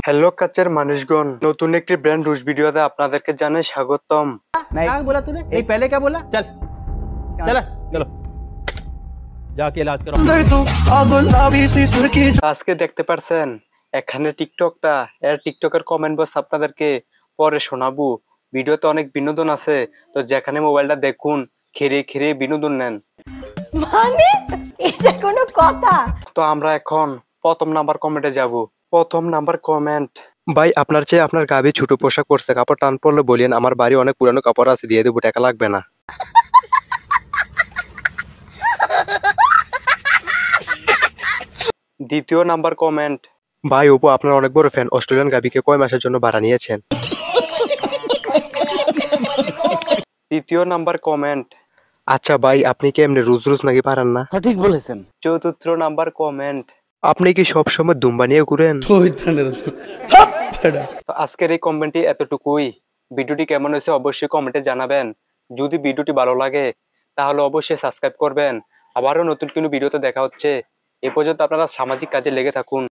Hello কাচের মানুষগণ, নতুন একটি ব্র্যান্ড রুশ ভিডিওতে আপনাদেরকে জানাই স্বাগতম। क्या बोला तूने? नहीं पहले क्या बोला? चल चला चलो जाके इलाज करो। আজকে দেখতে পারছেন এখানে টিকটকটা, এর টিকটকের কমেন্ট বক্স আপনাদেরকে পরে শোনাবো। ভিডিওতে অনেক বিনোদন আছে, তো যেখানে মোবাইলটা দেখুন, খেয়ে খেয়ে বিনোদন নেন। মানে এটা কোনো কথা? তো আমরা এখন প্রথম নাম্বার কমেন্টে যাব। প্রথম নাম্বার কমেন্ট, ভাই আপনার চেয়ে আপনার গাবি ছোট পোশাক পরছে, কাপড় টান পড়লে বলিয়েন, আমার বাড়ি অনেক পুরানো কাপড় আছে, দিয়ে দেবো, টাকা লাগবে না। দ্বিতীয় নাম্বার কমেন্ট, ভাই অপু আপনার অনেক বড় ফ্যান, অস্ট্রেলিয়ান গাবিকে কয় মাসের জন্য ভাড়া নিয়েছেন? তৃতীয় নাম্বার কমেন্ট, আচ্ছা ভাই আপনি কি এমনি রোজ রোজ নাকি পারেন না? ঠিক বলেছেন। চতুর্থ নাম্বার কমেন্ট, আপনি কি সব সময় দুম্বা নিয়ে ঘুরেন? তো আজকের এই কমেন্টটি এতটুকুই। ভিডিওটি কেমন হয়েছে অবশ্যই কমেন্টে জানাবেন। যদি ভিডিওটি ভালো লাগে তাহলে অবশ্যই সাবস্ক্রাইব করবেন। আবারও নতুন কোনো ভিডিওতে দেখা হচ্ছে। এ পর্যন্ত আপনারা সামাজিক কাজে লেগে থাকুন।